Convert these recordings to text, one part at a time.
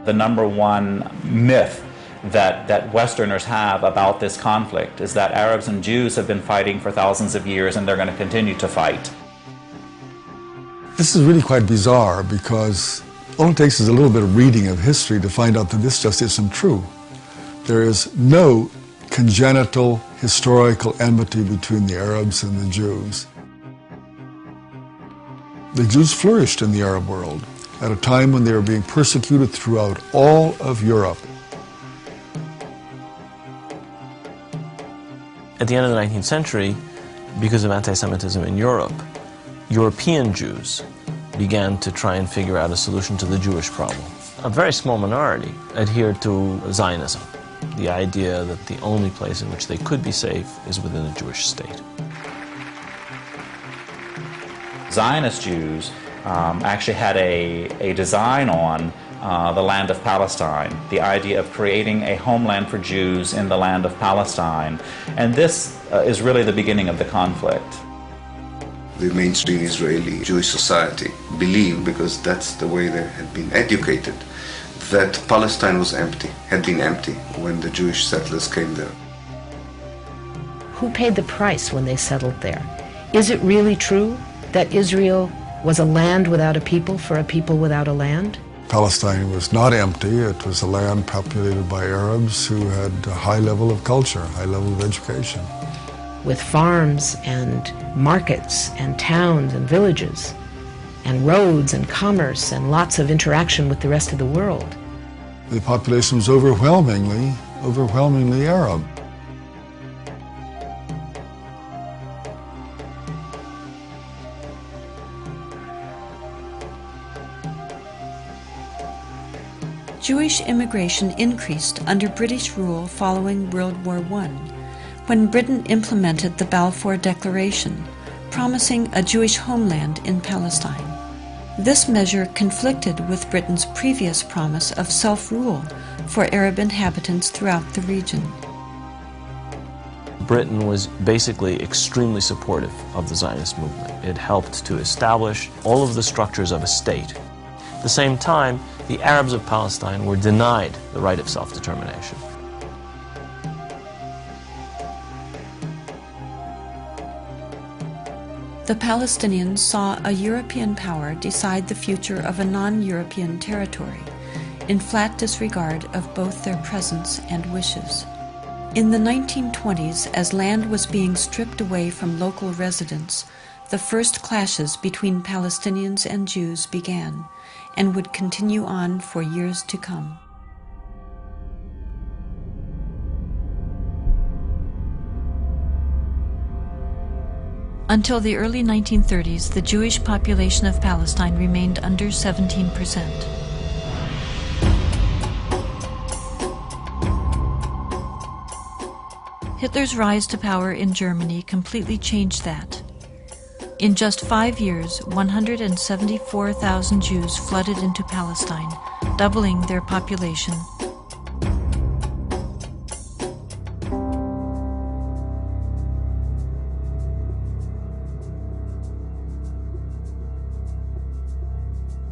The number one myth that Westerners have about this conflict is that Arabs and Jews have been fighting for thousands of years and they're going to continue to fight. This is really quite bizarre because all it takes is a little bit of reading of history to find out that this just isn't true. There is no congenital historical enmity between the Arabs and the Jews. The Jews flourished in the Arab world at a time when they were being persecuted throughout all of Europe. At the end of the 19th century, because of anti-Semitism in Europe, European Jews began to try and figure out a solution to the Jewish problem. A very small minority adhered to Zionism, the idea that the only place in which they could be safe is within a Jewish state. Zionist Jews actually had a design on the land of Palestine, the idea of creating a homeland for Jews in the land of Palestine. And this is really the beginning of the conflict. The mainstream Israeli Jewish society believed, because that's the way they had been educated, that Palestine was empty, had been empty when the Jewish settlers came there. Who paid the price when they settled there? Is it really true that Israel was a land without a people for a people without a land? Palestine was not empty. It was a land populated by Arabs who had a high level of culture, high level of education. With farms and markets and towns and villages and roads and commerce and lots of interaction with the rest of the world. The population was overwhelmingly Arab. Jewish immigration increased under British rule following World War I, when Britain implemented the Balfour Declaration, promising a Jewish homeland in Palestine. This measure conflicted with Britain's previous promise of self-rule for Arab inhabitants throughout the region. Britain was basically extremely supportive of the Zionist movement. It helped to establish all of the structures of a state. At the same time, the Arabs of Palestine were denied the right of self-determination. The Palestinians saw a European power decide the future of a non-European territory, in flat disregard of both their presence and wishes. In the 1920s, as land was being stripped away from local residents, the first clashes between Palestinians and Jews began, and would continue on for years to come. Until the early 1930s, the Jewish population of Palestine remained under 17%. Hitler's rise to power in Germany completely changed that. In just 5 years, 174,000 Jews flooded into Palestine, doubling their population.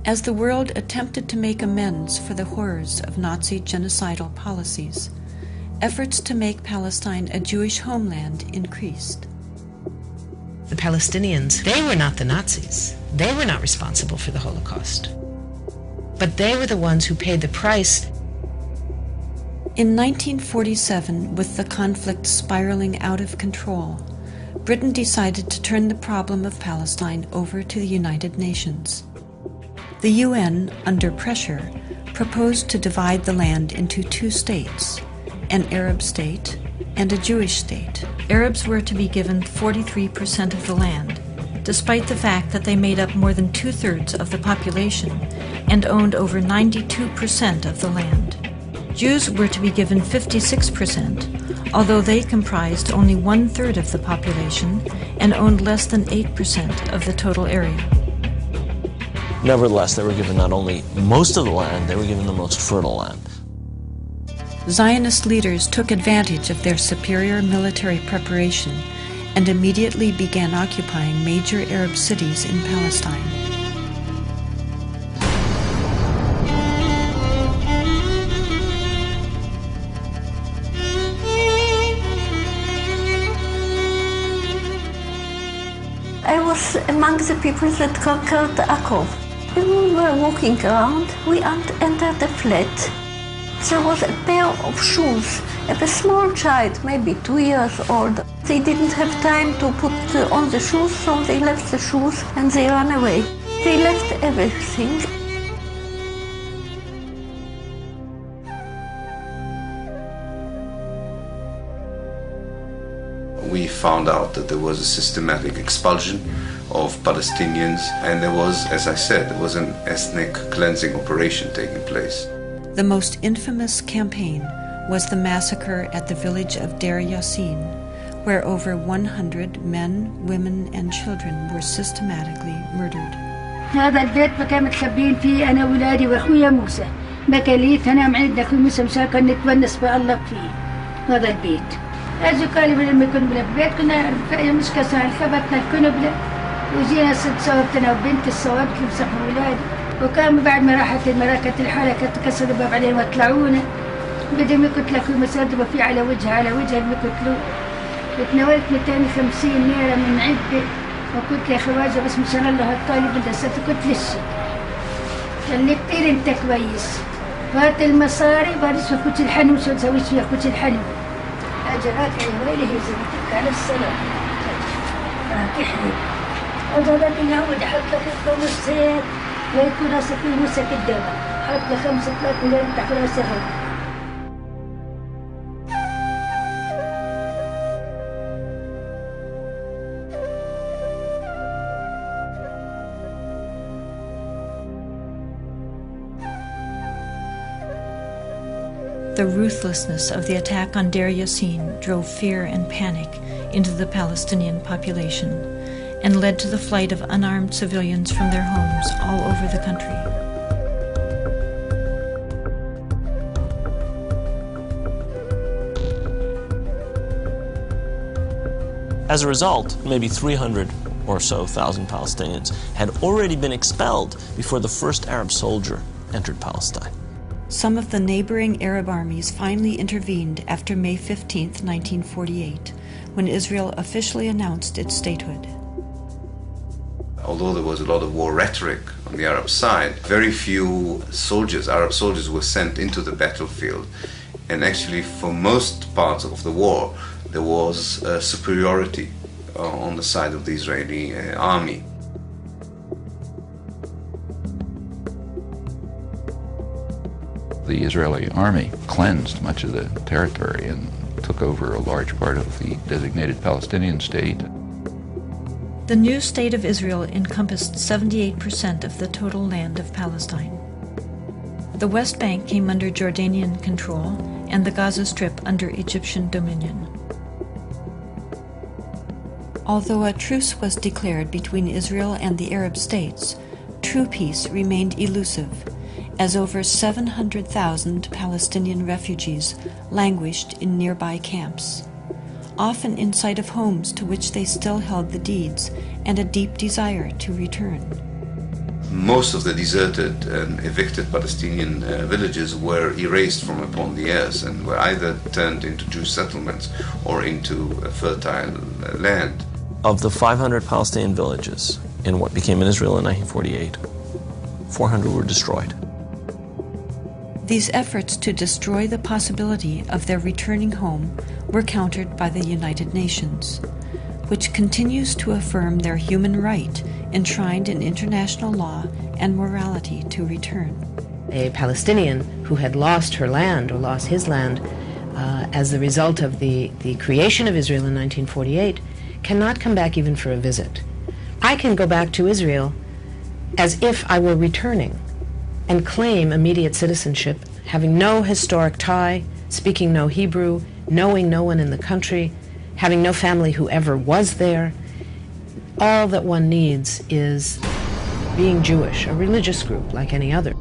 As the world attempted to make amends for the horrors of Nazi genocidal policies, efforts to make Palestine a Jewish homeland increased. The Palestinians, they were not the Nazis. They were not responsible for the Holocaust. But they were the ones who paid the price. In 1947, with the conflict spiraling out of control, Britain decided to turn the problem of Palestine over to the United Nations. The UN, under pressure, proposed to divide the land into two states, an Arab state and a Jewish state. Arabs were to be given 43% of the land, despite the fact that they made up more than 2/3 of the population and owned over 92% of the land. Jews were to be given 56%, although they comprised only 1/3 of the population and owned less than 8% of the total area. Nevertheless, they were given not only most of the land, they were given the most fertile land. Zionist leaders took advantage of their superior military preparation and immediately began occupying major Arab cities in Palestine. was among the people that conquered Akko. When we were walking around, we entered a flat. There was a pair of shoes of a small child, maybe 2 years old. They didn't have time to put on the shoes, so they left the shoes and they ran away. They left everything. We found out that there was a systematic expulsion of Palestinians, and there was, as I said, there was an ethnic cleansing operation taking place. The most infamous campaign was the massacre at the village of Deir Yassin, where over 100 men, women, and children were systematically murdered. هذا البيت ما كان متخبين فيه أنا وولادي وأخويا موسى. ما كان لي أنا عندنا أخوي موسى مساكن نتونس بألق فيه هذا البيت. أجوا قالوا لما كنا بالبيت كنا مش كسر خبطنا الكنبلة وجينا صوبتنا وبنت الصوابت اللي مسحوا ولادي. وكان بعد ما راحت المراكة الحالة كسروا الباب عليهم وطلعونا بدهم يقتلوا مسدبوا فيه على وجهها اللي يقتلوه. وتناولت 250 ليرة من عدة وقلت يا خواجة بس مشان الله الطالب مدرسة قلت للشي قال لي كتير انت كويس وهات المصاري وبارس اخوتي الحنو شو نسوي فيها اخوتي الحنو اجرات يا ويلي هي زمتك على السلام تحلي وضربت العود حط لك الخمس زيت ويكون راسك في موسك الدم حط لك 5 3 مليون تحت راسك. The ruthlessness of the attack on Deir Yassin drove fear and panic into the Palestinian population and led to the flight of unarmed civilians from their homes all over the country. As a result, maybe 300 or so thousand Palestinians had already been expelled before the first Arab soldier entered Palestine. Some of the neighboring Arab armies finally intervened after May 15, 1948, when Israel officially announced its statehood. Although there was a lot of war rhetoric on the Arab side, very few soldiers, Arab soldiers, were sent into the battlefield. And actually, for most parts of the war, there was superiority on the side of the Israeli army. The Israeli army cleansed much of the territory and took over a large part of the designated Palestinian state. The new state of Israel encompassed 78% of the total land of Palestine. The West Bank came under Jordanian control and the Gaza Strip under Egyptian dominion. Although a truce was declared between Israel and the Arab states, true peace remained elusive, as over 700,000 Palestinian refugees languished in nearby camps, often in sight of homes to which they still held the deeds and a deep desire to return. Most of the deserted and evicted Palestinian villages were erased from upon the earth and were either turned into Jewish settlements or into fertile land. Of the 500 Palestinian villages in what became Israel in 1948, 400 were destroyed. These efforts to destroy the possibility of their returning home were countered by the United Nations, which continues to affirm their human right enshrined in international law and morality to return. A Palestinian who had lost her land or lost his land as the result of the creation of Israel in 1948 cannot come back even for a visit. I can go back to Israel as if I were returning and claim immediate citizenship, having no historic tie, speaking no Hebrew, knowing no one in the country, having no family who ever was there. All that one needs is being Jewish, a religious group like any other.